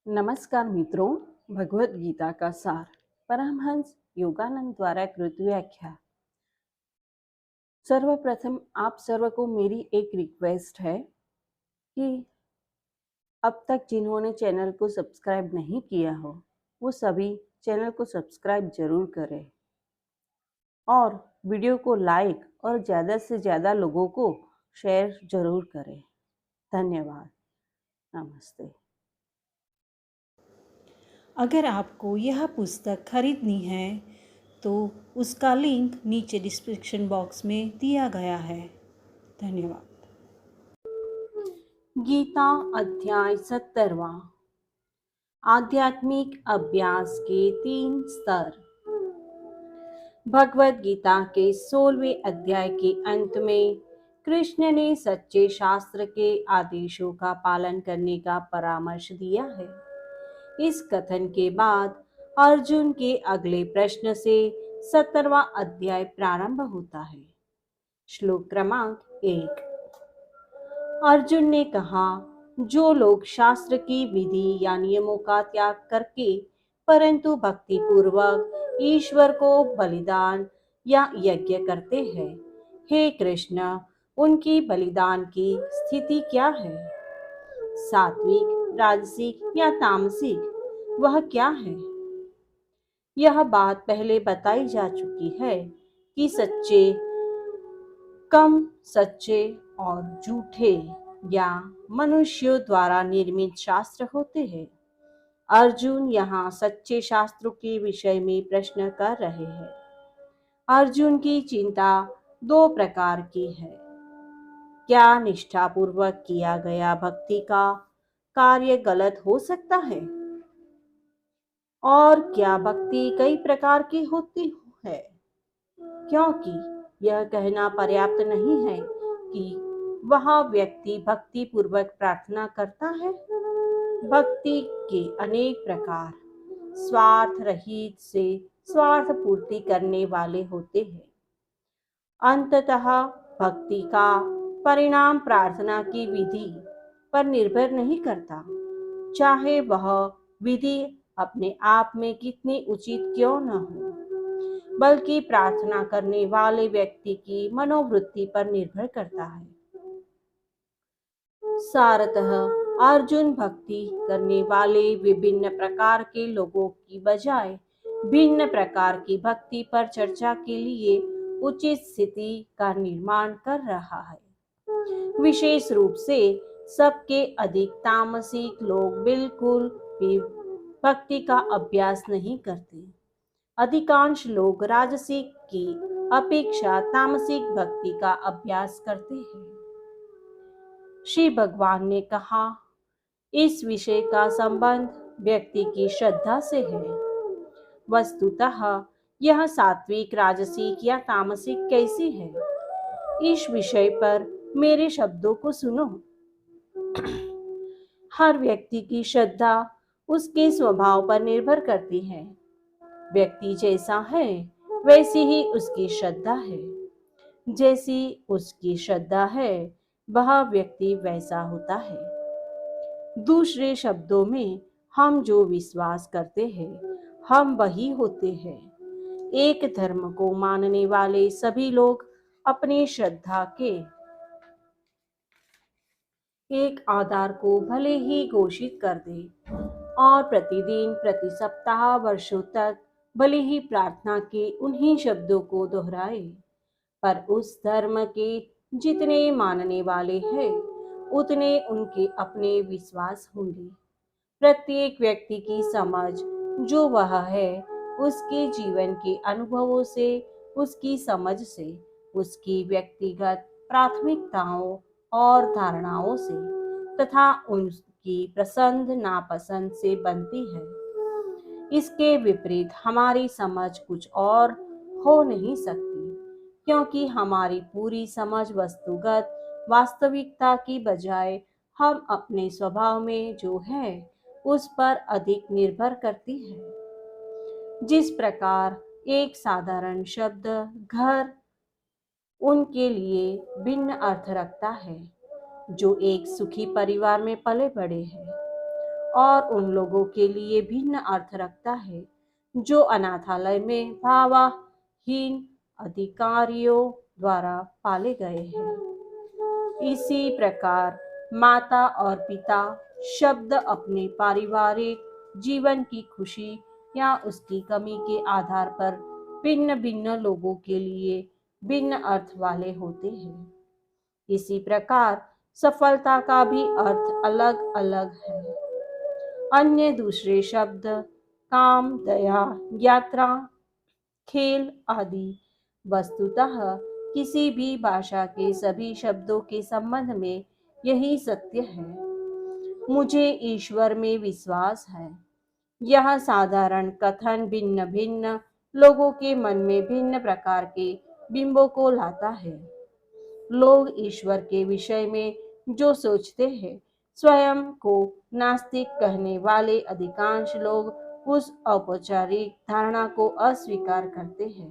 नमस्कार मित्रों, भगवत गीता का सार परमहंस योगानंद द्वारा कृत व्याख्या। सर्वप्रथम आप सर्व को मेरी एक रिक्वेस्ट है कि अब तक जिन्होंने चैनल को सब्सक्राइब नहीं किया हो वो सभी चैनल को सब्सक्राइब जरूर करें और वीडियो को लाइक और ज़्यादा से ज़्यादा लोगों को शेयर जरूर करें। धन्यवाद। नमस्ते। अगर आपको यह पुस्तक खरीदनी है तो उसका लिंक नीचे डिस्क्रिप्शन बॉक्स में दिया गया है। धन्यवाद। गीता अध्याय 17वां। आध्यात्मिक अभ्यास के 3 स्तर। भगवत गीता के 16वें अध्याय के अंत में कृष्ण ने सच्चे शास्त्र के आदेशों का पालन करने का परामर्श दिया है। इस कथन के बाद अर्जुन के अगले प्रश्न से 17वां अध्याय प्रारंभ होता है। श्लोक क्रमांक 1। अर्जुन ने कहा, जो लोग शास्त्र की विधि या नियमों का त्याग करके परंतु भक्ति पूर्वक ईश्वर को बलिदान या यज्ञ करते हैं, हे कृष्ण, उनकी बलिदान की स्थिति क्या है? सात्विक, राजसिक या तामसिक, वह क्या है? यह बात पहले बताई जा चुकी है कि सच्चे, कम सच्चे और झूठे या मनुष्यों द्वारा निर्मित शास्त्र होते हैं। अर्जुन यहाँ सच्चे शास्त्रों के विषय में प्रश्न कर रहे हैं। अर्जुन की चिंता 2 प्रकार की है। क्या निष्ठापूर्वक किया गया भक्ति का कार्य गलत हो सकता है? और क्या भक्ति कई प्रकार की होती है? क्योंकि यह कहना पर्याप्त नहीं है कि वह व्यक्ति भक्ति पूर्वक प्रार्थना करता है। भक्ति के अनेक प्रकार स्वार्थ रहित से स्वार्थ पूर्ति करने वाले होते हैं। अंततः भक्ति का परिणाम प्रार्थना की विधि पर निर्भर नहीं करता, चाहे वह विधि अपने आप में कितनी उचित क्यों न हो, बल्कि प्रार्थना करने वाले व्यक्ति की मनोवृत्ति पर निर्भर करता है। सारतः अर्जुन भक्ति करने वाले विभिन्न प्रकार के लोगों की बजाय भिन्न प्रकार की भक्ति पर चर्चा के लिए उचित स्थिति का निर्माण कर रहा है। विशेष रूप से सबके अधिक तामसिक लोग बिल्कुल भी भक्ति का अभ्यास नहीं करते। अधिकांश लोग राजसिक की अपेक्षा तामसिक भक्ति का अभ्यास करते हैं। श्री भगवान ने कहा, इस विषय का संबंध व्यक्ति की श्रद्धा से है। वस्तुतः यह सात्विक, राजसिक या तामसिक कैसी है, इस विषय पर मेरे शब्दों को सुनो। हर व्यक्ति की श्रद्धा उसके स्वभाव पर निर्भर करती है। व्यक्ति जैसा है वैसी ही उसकी श्रद्धा है। जैसी उसकी श्रद्धा है वह व्यक्ति वैसा होता है। दूसरे शब्दों में, हम जो विश्वास करते हैं हम वही होते हैं। एक धर्म को मानने वाले सभी लोग अपनी श्रद्धा के एक आधार को भले ही घोषित कर दें और प्रतिदिन, प्रति सप्ताह, वर्षों तक भले ही प्रार्थना के उन्हीं शब्दों को दोहराए, पर उस धर्म के जितने मानने वाले हैं उतने उनके अपने विश्वास होंगे। प्रत्येक व्यक्ति की समझ जो वह है, उसके जीवन के अनुभवों से, उसकी समझ से, उसकी व्यक्तिगत प्राथमिकताओं और धारणाओं से तथा उनकी पसंद नापसंद से बनती है। इसके विपरीत हमारी समझ कुछ और हो नहीं सकती, क्योंकि हमारी पूरी समझ वस्तुगत वास्तविकता की बजाय हम अपने स्वभाव में जो है उस पर अधिक निर्भर करती है। जिस प्रकार एक साधारण शब्द घर उनके लिए भिन्न अर्थ रखता है जो एक सुखी परिवार में पले बड़े हैं, और उन लोगों के लिए भिन्न अर्थ रखता है जो अनाथालय में भावहीन अधिकारियों द्वारा पाले गए हैं। इसी प्रकार माता और पिता शब्द अपने पारिवारिक जीवन की खुशी या उसकी कमी के आधार पर भिन्न भिन्न लोगों के लिए भिन्न अर्थ वाले होते हैं। इसी प्रकार सफलता का भी अर्थ अलग अलग है। अन्य दूसरे शब्द काम, दया, यात्रा, खेल आदि वस्तुतः किसी भी भाषा के सभी शब्दों के संबंध में यही सत्य है। मुझे ईश्वर में विश्वास है। यह साधारण कथन भिन्न भिन्न लोगों के मन में भिन्न प्रकार के बिंबों को लाता है। लोग ईश्वर के विषय में जो सोचते हैं, स्वयं को नास्तिक कहने वाले अधिकांश लोग उस औपचारिक धारणा को अस्वीकार करते हैं,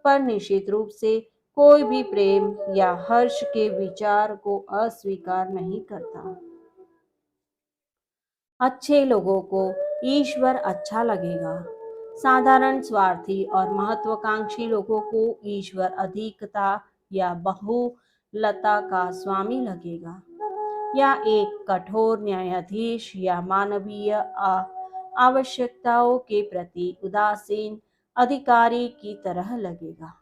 पर निश्चित रूप से कोई भी प्रेम या हर्ष के विचार को अस्वीकार नहीं करता। अच्छे लोगों को ईश्वर अच्छा लगेगा। साधारण स्वार्थी और महत्वाकांक्षी लोगों को ईश्वर अधिकता या बहुलता का स्वामी लगेगा, या एक कठोर न्यायाधीश या मानवीय आवश्यकताओं के प्रति उदासीन अधिकारी की तरह लगेगा।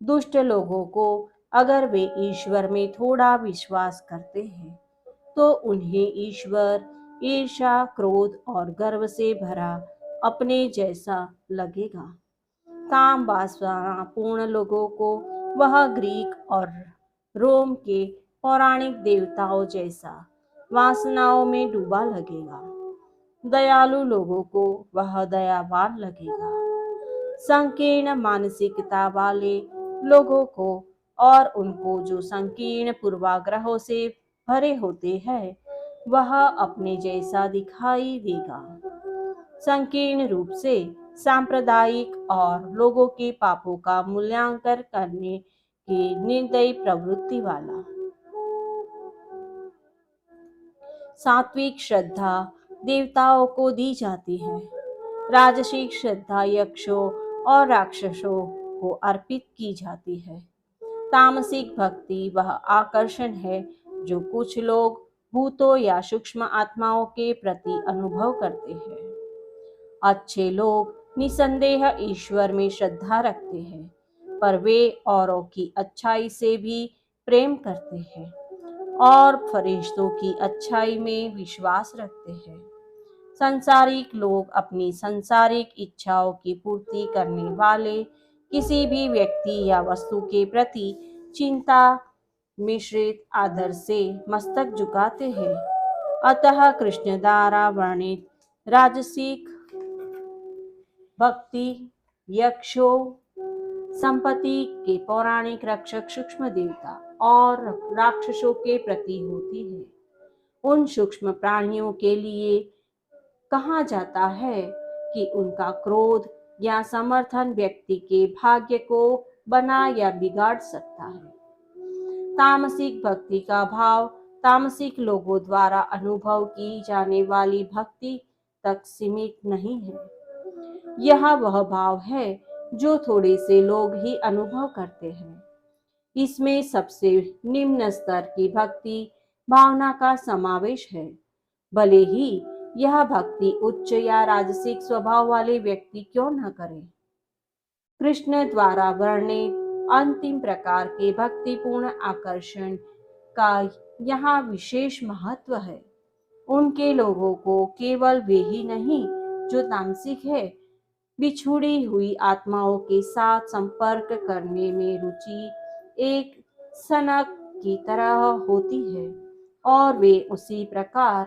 दुष्ट लोगों को अगर वे ईश्वर में थोड़ा विश्वास करते हैं तो उन्हें ईश्वर ईर्ष्या, क्रोध और गर्व से भरा अपने जैसा लगेगा। काम वासना पूर्ण लोगों को वह ग्रीक और रोम के पौराणिक देवताओं जैसा वासनाओं में डूबा लगेगा। दयालु लोगों को वह दयावान लगेगा। संकीर्ण मानसिकता वाले लोगों को और उनको जो संकीर्ण पूर्वाग्रहों से भरे होते हैं वह अपने जैसा दिखाई देगा। संकीर्ण रूप से सांप्रदायिक और लोगों के पापों का मूल्यांकन करने की निर्दयी प्रवृत्ति वाला। सात्विक श्रद्धा देवताओं को दी जाती है। राजसिक श्रद्धा यक्षों और राक्षसों को अर्पित की जाती है। तामसिक भक्ति वह आकर्षण है जो कुछ लोग भूतों या सूक्ष्म आत्माओं के प्रति अनुभव करते हैं। अच्छे लोग निसंदेह ईश्वर में श्रद्धा रखते हैं, पर वे औरों की अच्छाई से भी प्रेम करते हैं और फरिश्तों की अच्छाई में विश्वास रखते हैं। सांसारिक लोग अपनी सांसारिक इच्छाओं की पूर्ति करने वाले किसी भी व्यक्ति या वस्तु के प्रति चिंता मिश्रित आदर से मस्तक झुकाते हैं। अतः कृष्ण द्वारा वर्णित राजसिक भक्ति यक्षों, संपत्ति के पौराणिक रक्षक सूक्ष्म देवता और राक्षसों के प्रति होती है। उन सूक्ष्म प्राणियों के लिए कहा जाता है कि उनका क्रोध या समर्थन व्यक्ति के भाग्य को बना या बिगाड़ सकता है। तामसिक भक्ति का भाव तामसिक लोगों द्वारा अनुभव की जाने वाली भक्ति तक सीमित नहीं है। यह वह भाव है जो थोड़े से लोग ही अनुभव करते हैं। इसमें सबसे निम्न स्तर की भक्ति भावना का समावेश है, भले ही यह भक्ति उच्च या राजसिक स्वभाव वाले व्यक्ति क्यों न करे। कृष्ण द्वारा वर्णित अंतिम प्रकार के भक्तिपूर्ण आकर्षण का यहाँ विशेष महत्व है। उनके लोगों को केवल वे ही नहीं जो तामसिक है, बिछुड़ी हुई आत्माओं के साथ संपर्क करने में रुचि एक सनक की तरह होती है और वे उसी प्रकार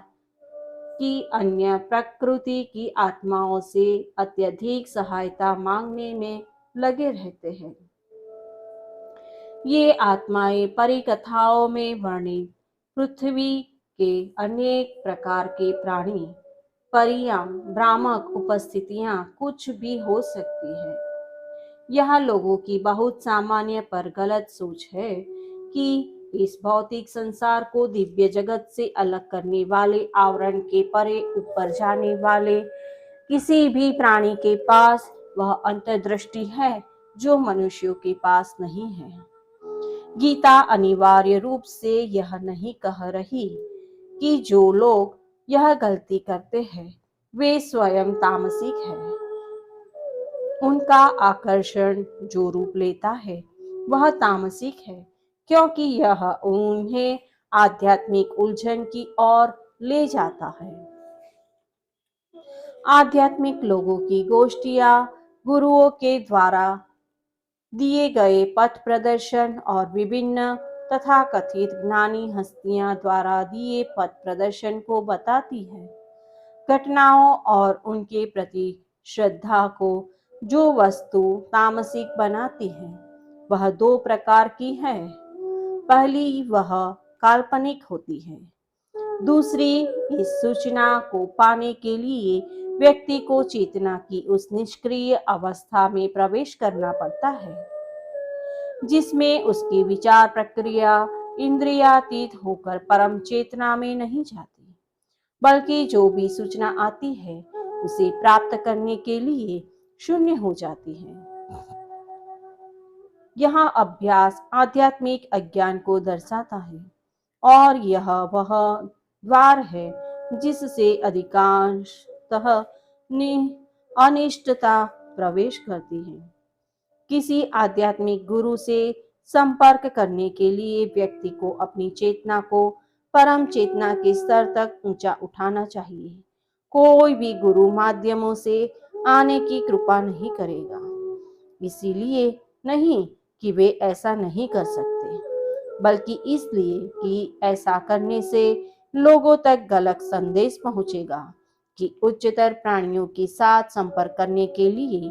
की अन्य प्रकृति की आत्माओं से अत्यधिक सहायता मांगने में लगे रहते हैं। ये आत्माएं परिकथाओं में वर्णित पृथ्वी के अनेक प्रकार के प्राणी, परियां, भ्रामक उपस्थितियां कुछ भी हो सकती है। यह लोगों की बहुत सामान्य पर गलत सोच है कि इस भौतिक संसार को दिव्य जगत से अलग करने वाले, आवरण के परे ऊपर जाने वाले किसी भी प्राणी के पास वह अंतर्दृष्टि है जो मनुष्यों के पास नहीं है। गीता अनिवार्य रूप से यह नहीं कह रही कि जो लोग यह गलती करते हैं वे स्वयं तामसिक हैं। उनका आकर्षण जो रूप लेता है वह तामसिक है, क्योंकि यह उन्हें आध्यात्मिक उलझन की ओर ले जाता है। आध्यात्मिक लोगों की गोष्ठियां गुरुओं के द्वारा दिए गए पथ प्रदर्शन और विभिन्न तथाकथित ज्ञानी हस्तियां द्वारा दिए पथ प्रदर्शन को बताती है। घटनाओं और उनके प्रति श्रद्धा को जो वस्तु तामसिक बनाती है वह दो प्रकार की है। पहली वह काल्पनिक होती है, दूसरी इस सूचना को पाने के लिए व्यक्ति को चेतना की उस निष्क्रिय अवस्था में प्रवेश करना पड़ता है जिसमें उसकी विचार प्रक्रिया इंद्रियातीत होकर परम चेतना में नहीं जाती, बल्कि जो भी सूचना आती है उसे प्राप्त करने के लिए शून्य हो जाती है। यहाँ अभ्यास आध्यात्मिक अज्ञान को दर्शाता है और यह वह द्वार है जिससे अधिकांशतः अनिष्टता प्रवेश करती है। किसी आध्यात्मिक गुरु से संपर्क करने के लिए व्यक्ति को अपनी चेतना को परम चेतना के स्तर तक ऊंचा उठाना चाहिए। कोई भी गुरु माध्यमों से आने की कृपा नहीं करेगा, इसीलिए नहीं कि वे ऐसा नहीं कर सकते, बल्कि इसलिए कि ऐसा करने से लोगों तक गलत संदेश पहुंचेगा कि उच्चतर प्राणियों के साथ संपर्क करने के लिए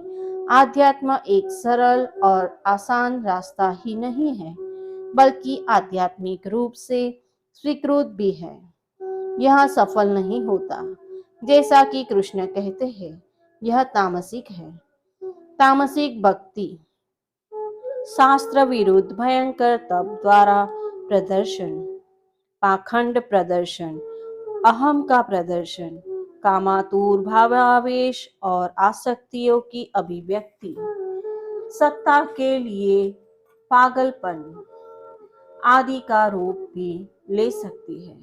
आध्यात्म एक सरल और आसान रास्ता ही नहीं है, बल्कि आध्यात्मिक रूप से स्वीकृत भी है। यह सफल नहीं होता। जैसा कि कृष्ण कहते हैं, यह तामसिक है। तामसिक भक्ति शास्त्र विरुद्ध भयंकर तप द्वारा प्रदर्शन, पाखंड प्रदर्शन, अहम का प्रदर्शन, कामातुर भावावेश और आसक्तियों की अभिव्यक्ति, सत्ता के लिए पागलपन आदि का रूप भी ले सकती है।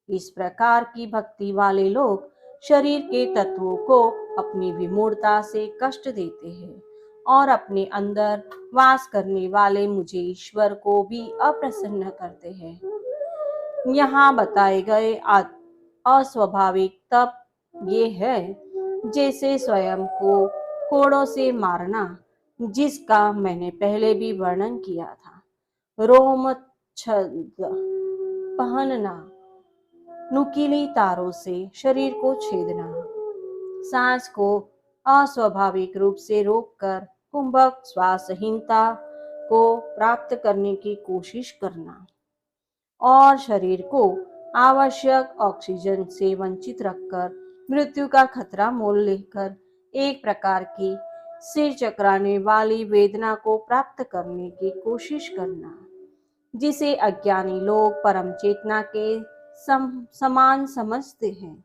इस प्रकार की भक्ति वाले लोग शरीर के तत्वों को अपनी विमूढ़ता से कष्ट देते हैं और अपने अंदर वास करने वाले मुझे ईश्वर को भी अप्रसन्न करते हैं। यहाँ बताए गए अस्वाभाविक तप ये है जैसे स्वयं को कोड़ों से मारना, जिसका मैंने पहले भी वर्णन किया था, रोमच्छद पहनना, नुकीली तारों से शरीर को छेदना, सांस को अस्वाभाविक रूप से रोककर कुंभक श्वासहीनता को प्राप्त करने की कोशिश करना और शरीर को आवश्यक ऑक्सीजन से वंचित रखकर मृत्यु का खतरा मोल लेकर एक प्रकार की सिर चकराने वाली वेदना को प्राप्त करने की कोशिश करना, जिसे अज्ञानी लोग परम चेतना के समान समझते हैं।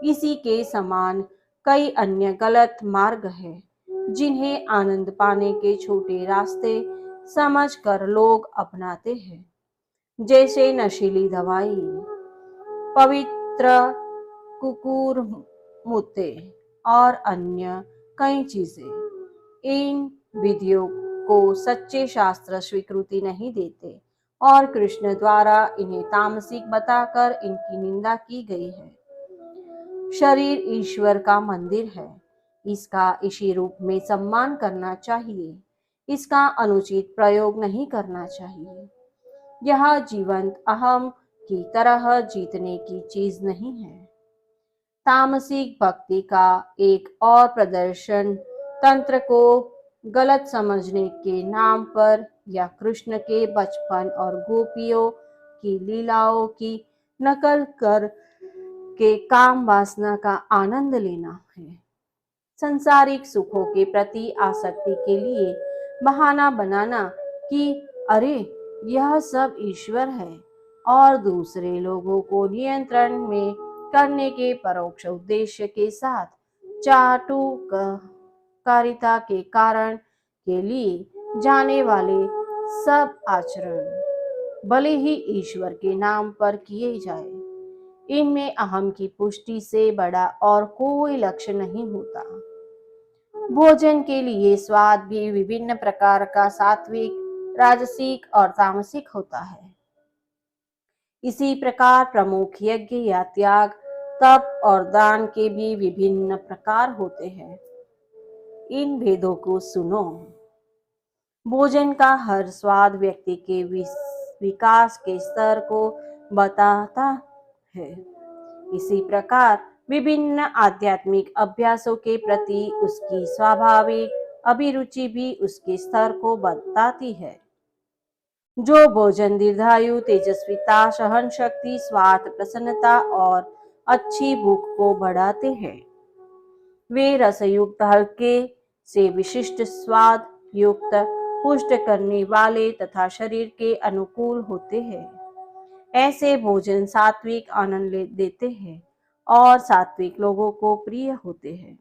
इसी के समान कई अन्य गलत मार्ग हैं जिन्हें आनंद पाने के छोटे रास्ते समझकर लोग अपनाते हैं, जैसे नशीली दवाई, पवित्र कुकुर मुत्ते और अन्य कई चीजें। इन विधियों को सच्चे शास्त्र स्वीकृति नहीं देते और कृष्ण द्वारा इन्हें तामसिक बताकर इनकी निंदा की गई है। शरीर ईश्वर का मंदिर है, इसका इसी रूप में सम्मान करना चाहिए, इसका अनुचित प्रयोग नहीं करना चाहिए। यह जीवंत अहम की तरह जीतने की चीज नहीं है। तामसिक भक्ति का एक और प्रदर्शन तंत्र को गलत समझने के नाम पर या कृष्ण के बचपन और गोपियों की लीलाओं की नकल कर के काम वासना का आनंद लेना है। संसारिक सुखों के प्रति आसक्ति के लिए बहाना बनाना कि अरे यह सब ईश्वर है और दूसरे लोगों को नियंत्रण में करने के परोक्ष उद्देश्य के साथ चाटुकारिता के कारण के लिए जाने वाले सब आचरण भले ही ईश्वर के नाम पर किए जाए, इनमें अहम की पुष्टि से बड़ा और कोई लक्ष्य नहीं होता। भोजन के लिए स्वाद भी विभिन्न प्रकार का सात्विक, राजसिक और तामसिक होता है। इसी प्रकार प्रमुख यज्ञ या त्याग, तप और दान के भी विभिन्न प्रकार होते हैं। इन भेदों को सुनो। भोजन का हर स्वाद व्यक्ति के विकास के स्तर को बताता है। इसी प्रकार विभिन्न आध्यात्मिक अभ्यासों के प्रति उसकी स्वाभाविक अभिरुचि भी उसके स्तर को बताती है। जो भोजन दीर्घायु, तेजस्विता, सहन शक्ति, स्वार्थ, प्रसन्नता और अच्छी भूख को बढ़ाते हैं, वे रसयुक्त, हल्के से विशिष्ट स्वाद युक्त, पुष्ट करने वाले तथा शरीर के अनुकूल होते हैं। ऐसे भोजन सात्विक आनंद देते हैं और सात्विक लोगों को प्रिय होते हैं।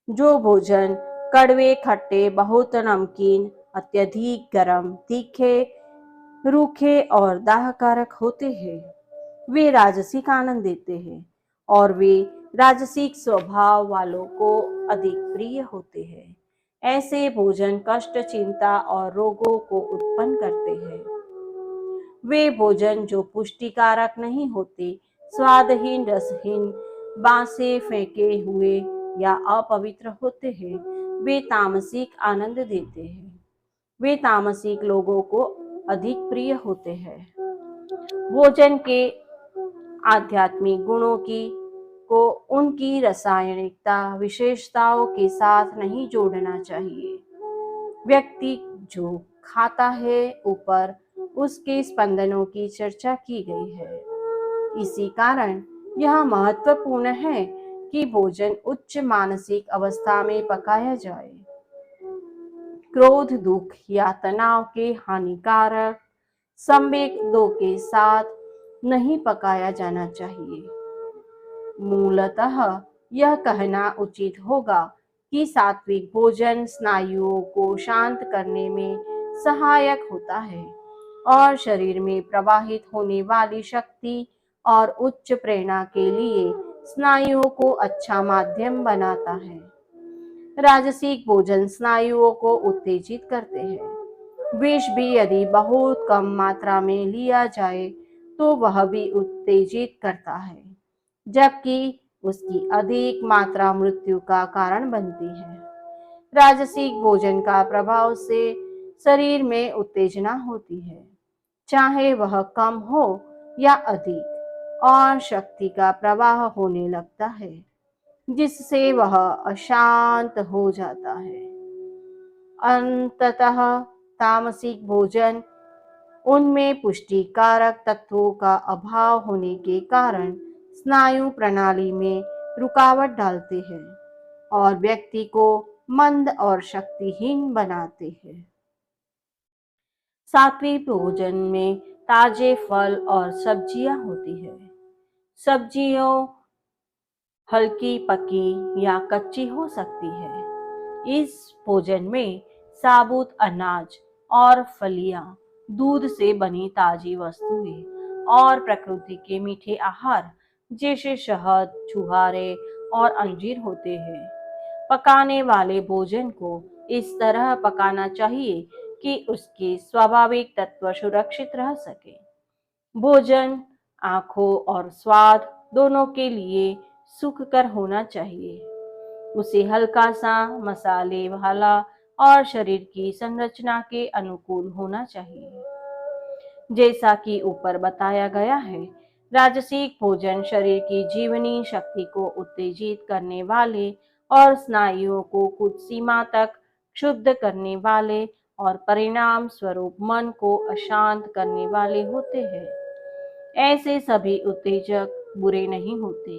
जो भोजन कड़वे, खट्टे, बहुत नमकीन, अत्यधिक गरम, तीखे, रूखे और दाहकारक होते हैं, वे राजसिक आनंद देते हैं और वे राजसिक स्वभाव वालों को अधिक प्रिय होते हैं। ऐसे भोजन कष्ट, चिंता और रोगों को उत्पन्न करते हैं। वे भोजन जो पुष्टिकारक नहीं होते, स्वादहीन, रसहीन, बासे, फेंके हुए या अपवित्र होते हैं, वे तामसिक आनंद देते हैं। वे तामसिक लोगों को अधिक प्रिय होते हैं। भोजन के आध्यात्मिक गुणों को उनकी रासायनिकता विशेषताओं के साथ नहीं जोड़ना चाहिए। व्यक्ति जो खाता है, ऊपर उसके स्पंदनों की चर्चा की गई है। इसी कारण यह महत्वपूर्ण है कि भोजन उच्च मानसिक अवस्था में पकाया जाए। क्रोध, दुख या तनाव के हानिकारक संवेदों के साथ नहीं पकाया जाना चाहिए। मूलतः यह कहना उचित होगा कि सात्विक भोजन स्नायुओं को शांत करने में सहायक होता है और शरीर में प्रवाहित होने वाली शक्ति और उच्च प्रेरणा के लिए स्नायुओं को अच्छा माध्यम बनाता है। राजसिक भोजन स्नायुओं को उत्तेजित करते हैं। विष भी यदि बहुत कम मात्रा में लिया जाए तो वह भी उत्तेजित करता है, जबकि उसकी अधिक मात्रा मृत्यु का कारण बनती है। राजसिक भोजन का प्रभाव से शरीर में उत्तेजना होती है, चाहे वह कम हो या अधिक, और शक्ति का प्रवाह होने लगता है, जिससे वह अशांत हो जाता है। अंततः तामसिक भोजन उनमें पुष्टिकारक तत्वों का अभाव होने के कारण स्नायु प्रणाली में रुकावट डालते हैं और व्यक्ति को मंद और शक्तिहीन बनाते हैं। सात्विक भोजन में ताजे फल और सब्जियां होती है। सब्जियों हल्की, पकी या कच्ची हो सकती है। इस भोजन में साबुत अनाज और फलियां, दूध से बनी ताजी वस्तुएं और प्रकृति के मीठे आहार जैसे शहद, छुहारे और अंजीर होते हैं। पकाने वाले भोजन को इस तरह पकाना चाहिए कि उसके स्वाभाविक तत्व सुरक्षित रह सके। भोजन आंखों और स्वाद दोनों के लिए सुखकर होना चाहिए। उसे हल्का सा, मसाले वाला और शरीर की संरचना के अनुकूल होना चाहिए। जैसा कि ऊपर बताया गया है, राजसिक भोजन शरीर की जीवनी शक्ति को उत्तेजित करने वाले और स्नायुओं को कुछ सीमा तक क्षुब्ध करने वाले और परिणाम स्वरूप मन को अशांत करने वाले होते हैं। ऐसे सभी उत्तेजक बुरे नहीं होते।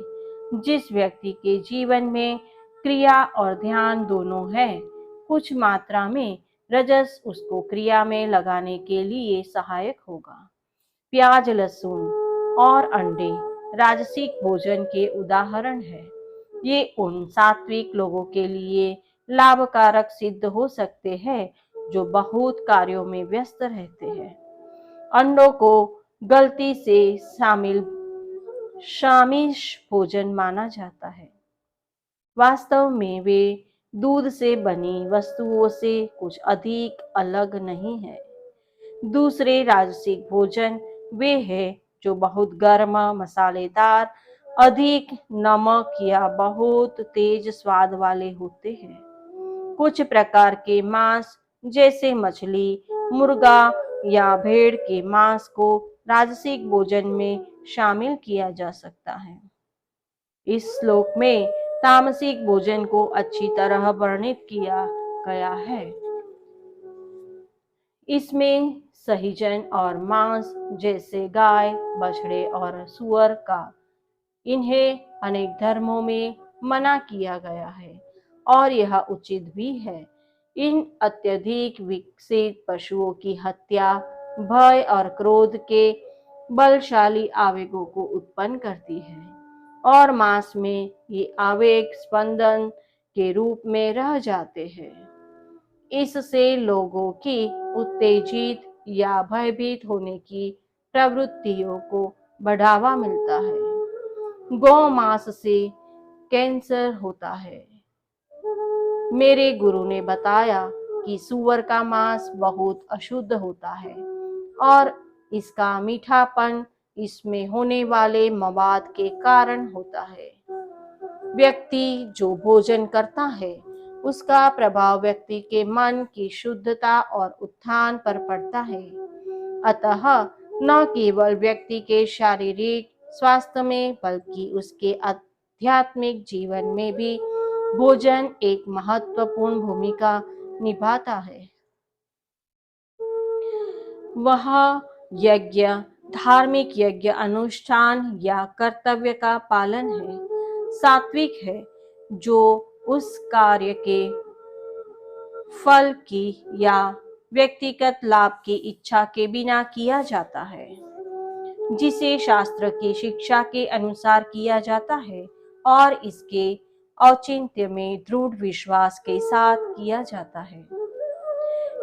जिस व्यक्ति के जीवन में क्रिया और ध्यान दोनों है, कुछ मात्रा में रजस उसको क्रिया में लगाने के लिए सहायक होगा। प्याज, लहसुन और अंडे राजसिक भोजन के उदाहरण हैं। ये उन सात्विक लोगों के लिए लाभकारक सिद्ध हो सकते हैं जो बहुत कार्यों में व्यस्त रहते हैं। अंडों को गलती से शामिश भोजन माना जाता है। वास्तव में वे दूध से बनी वस्तुओं से कुछ अधिक अलग नहीं है। दूसरे राजसिक भोजन वे हैं जो बहुत गर्म, मसालेदार, अधिक नमक या बहुत तेज स्वाद वाले होते हैं। कुछ प्रकार के मांस जैसे मछली, मुर्गा या भेड़ के मांस को राजसिक भोजन में शामिल किया जा सकता है। इस श्लोक में तामसिक भोजन को अच्छी तरह वर्णित किया गया है। इसमें सहीजन और मांस जैसे गाय, बछड़े और सूअर का इन्हें अनेक धर्मों में मना किया गया है और यह उचित भी है। इन अत्यधिक विकसित पशुओं की हत्या भय और क्रोध के बलशाली आवेगों को उत्पन्न करती है और मांस में ये आवेग स्पंदन के रूप में रह जाते हैं। इससे लोगों की उत्तेजित या भयभीत होने की प्रवृत्तियों को बढ़ावा मिलता है। गौ मांस से कैंसर होता है। मेरे गुरु ने बताया कि सूअर का मांस बहुत अशुद्ध होता है और इसका मीठापन इसमें होने वाले मवाद के कारण होता है। व्यक्ति जो भोजन करता है उसका प्रभाव व्यक्ति के मन की शुद्धता और उत्थान पर पड़ता है। अतः न केवल व्यक्ति के शारीरिक स्वास्थ्य में बल्कि उसके आध्यात्मिक जीवन में भी भोजन एक महत्वपूर्ण भूमिका निभाता है। वह यज्ञ धार्मिक यज्ञ अनुष्ठान या कर्तव्य का पालन है, सात्विक है, जो उस कार्य के फल की या व्यक्तिगत लाभ की इच्छा के बिना किया जाता है, जिसे शास्त्र की शिक्षा के अनुसार किया जाता है और इसके औचित्य में दृढ़ विश्वास के साथ किया जाता है।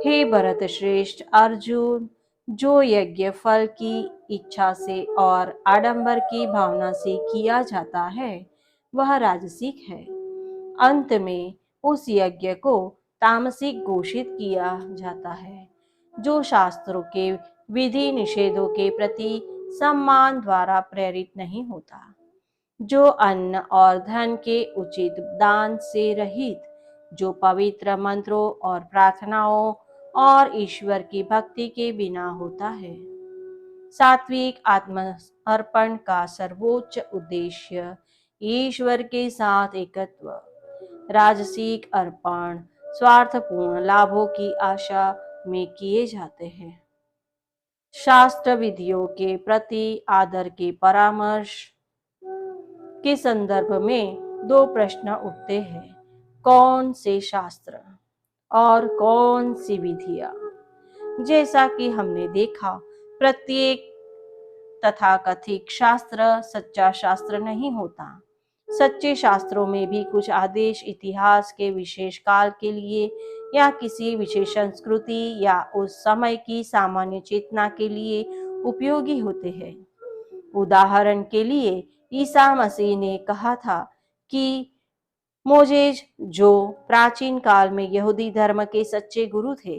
हे भरत श्रेष्ठ अर्जुन, जो यज्ञ फल की इच्छा से और आडंबर की भावना से किया जाता है वह राजसिक है। अंत में उस यज्ञ को तामसिक घोषित किया जाता है, जो शास्त्रों के विधि निषेधों के प्रति सम्मान द्वारा प्रेरित नहीं होता, जो अन्न और धन के उचित दान से रहित, जो पवित्र मंत्रों और प्रार्थनाओं और ईश्वर की भक्ति के बिना होता है। सात्विक आत्मअर्पण का सर्वोच्च उद्देश्य ईश्वर के साथ एकत्व, राजसिक अर्पण स्वार्थपूर्ण लाभों की आशा में किए जाते हैं। शास्त्र विधियों के प्रति आदर के परामर्श के संदर्भ में दो प्रश्न उठते हैं, कौन से शास्त्र और कौन सी विधियां। जैसा कि हमने देखा, प्रत्येक तथाकथित शास्त्र सच्चा शास्त्र नहीं होता। सच्चे शास्त्रों में भी कुछ आदेश इतिहास के विशेष काल के लिए या किसी विशेष संस्कृति या उस समय की सामान्य चेतना के लिए उपयोगी होते हैं। उदाहरण के लिए ईसा मसीह ने कहा था कि मोजेज, जो प्राचीन काल में यहूदी धर्म के सच्चे गुरु थे,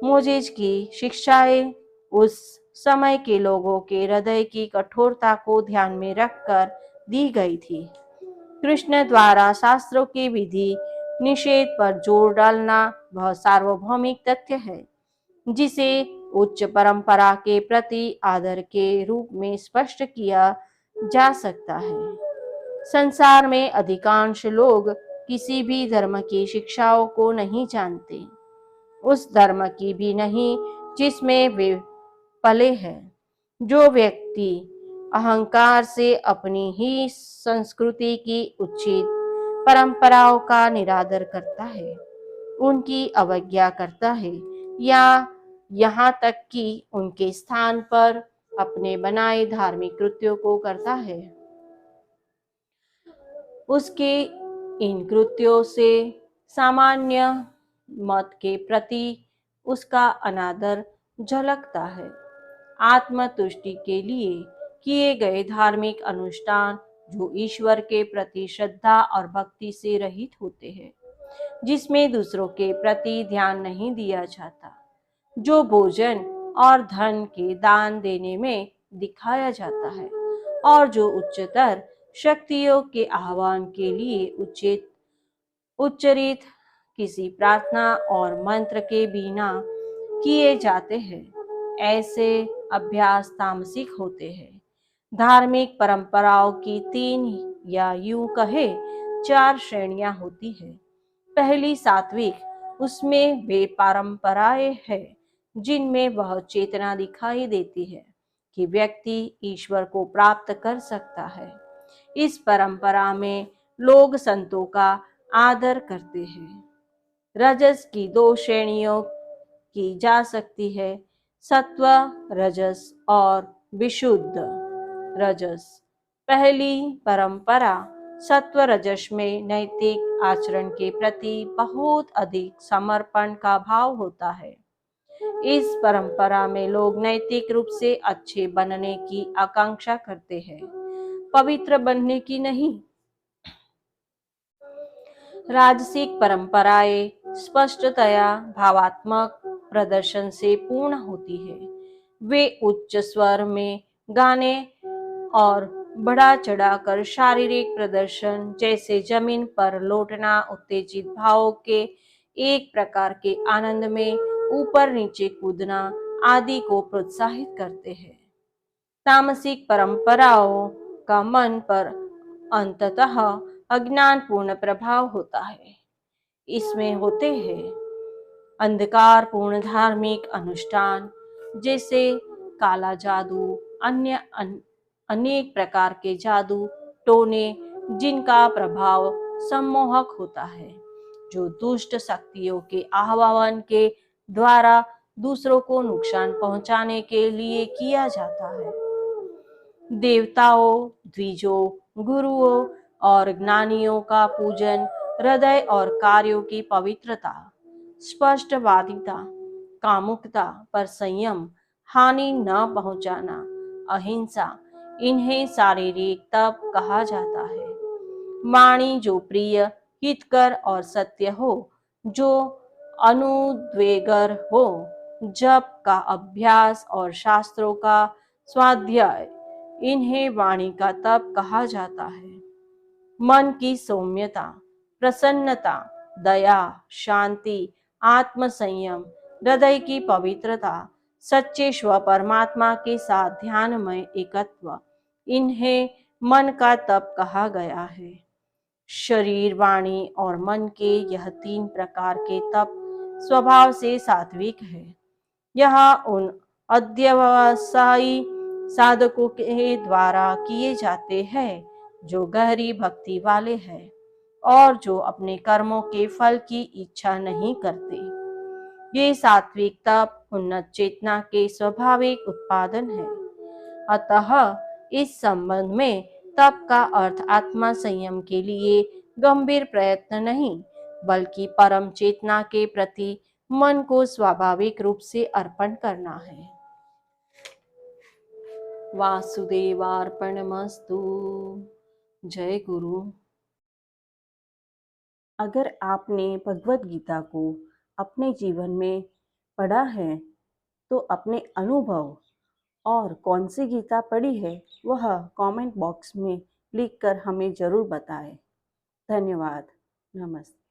मोजेज की शिक्षाएं उस समय के लोगों के हृदय की कठोरता को ध्यान में रखकर दी गई थी। कृष्ण द्वारा शास्त्रों के विधि निषेध पर जोर डालना वह सार्वभौमिक तथ्य है जिसे उच्च परंपरा के प्रति आदर के रूप में स्पष्ट किया जा सकता है। संसार में अधिकांश लोग किसी भी धर्म की शिक्षाओं को नहीं जानते, उस धर्म की भी नहीं जिसमें वे पले हैं। जो व्यक्ति अहंकार से अपनी ही संस्कृति की उचित परंपराओं का निरादर करता है उनकी अवज्ञा करता है या यहाँ तक कि उनके स्थान पर अपने बनाए धार्मिक कृत्यों को करता है, उसके इन कृत्यों से सामान्य मत के प्रति उसका अनादर झलकता है। आत्मतुष्टि के लिए किए गए धार्मिक अनुष्ठान जो ईश्वर के प्रति श्रद्धा और भक्ति से रहित होते हैं, जिसमें दूसरों के प्रति ध्यान नहीं दिया जाता, जो भोजन और धन के दान देने में दिखाया जाता है, और जो उच्चतर शक्तियों के आह्वान के लिए उच्चरित किसी प्रार्थना और मंत्र के बिना किए जाते हैं, ऐसे अभ्यास तामसिक होते हैं। धार्मिक परंपराओं की 3 या यूं कहे 4 श्रेणियां होती है। पहली सात्विक, उसमें वे परंपराएं हैं जिनमें वह चेतना दिखाई देती है कि व्यक्ति ईश्वर को प्राप्त कर सकता है। इस परंपरा में लोग संतों का आदर करते हैं। रजस की 2 श्रेणियों की जा सकती है, सत्व रजस और विशुद्ध रजस। पहली परंपरा सत्व रजस में नैतिक आचरण के प्रति बहुत अधिक समर्पण का भाव होता है। इस परंपरा में लोग नैतिक रूप से अच्छे बनने की आकांक्षा करते हैं, पवित्र बनने की नहीं। राजसिक परंपराएं स्पष्टतया भावात्मक प्रदर्शन से पूर्ण होती है। वे उच्च स्वर में गाने और बढ़ा चढ़ाकर शारीरिक प्रदर्शन जैसे जमीन पर लौटना, उत्तेजित भावों के एक प्रकार के आनंद में ऊपर नीचे कूदना आदि को प्रोत्साहित करते हैं। तामसिक परंपराओं का मन पर अंततः अज्ञानपूर्ण प्रभाव होता है। इसमें होते हैं अंधकारपूर्ण धार्मिक अनुष्ठान जैसे काला जादू, अनेक प्रकार के जादू टोने, जिनका प्रभाव सम्मोहक होता है, जो दुष्ट शक्तियों के आह्वान के द्वारा दूसरों को नुकसान पहुंचाने के लिए किया जाता है। देवताओं, द्विजों, गुरुओं और ज्ञानियों का पूजन, हृदय और कार्यों की पवित्रता, स्पष्टवादिता, कामुकता पर संयम, हानि न पहुंचाना, अहिंसा, इन्हें शारीरिक तप कहा जाता है। वाणी जो प्रिय, हितकर और सत्य हो, जो अनुद्वेगर हो, जप का अभ्यास और शास्त्रों का स्वाध्याय, इन्हें वाणी का तप कहा जाता है। मन की सौम्यता, प्रसन्नता, दया, शांति, आत्मसंयम, हृदय की पवित्रता, सच्चे स्व परमात्मा के साथ ध्यानमय एकत्व, इन्हें मन का तप कहा गया है। शरीर, वाणी और मन के यह 3 प्रकार के तप स्वभाव से सात्विक है। यह उन अध्यवसायी साधकों के द्वारा किए जाते हैं जो गहरी भक्ति वाले हैं और जो अपने कर्मों के फल की इच्छा नहीं करते। ये सात्विक तप उन्नत चेतना के स्वाभाविक उत्पादन है। अतः इस संबंध में तप का अर्थ आत्मा संयम के लिए गंभीर प्रयत्न नहीं, बल्कि परम चेतना के प्रति मन को स्वाभाविक रूप से अर्पण करना है। वासुदेवार्पणमस्तु। जय गुरु। अगर आपने भगवत गीता को अपने जीवन में पढ़ा है तो अपने अनुभव और कौन सी गीता पढ़ी है वह कमेंट बॉक्स में लिखकर हमें जरूर बताएं। धन्यवाद। नमस्ते।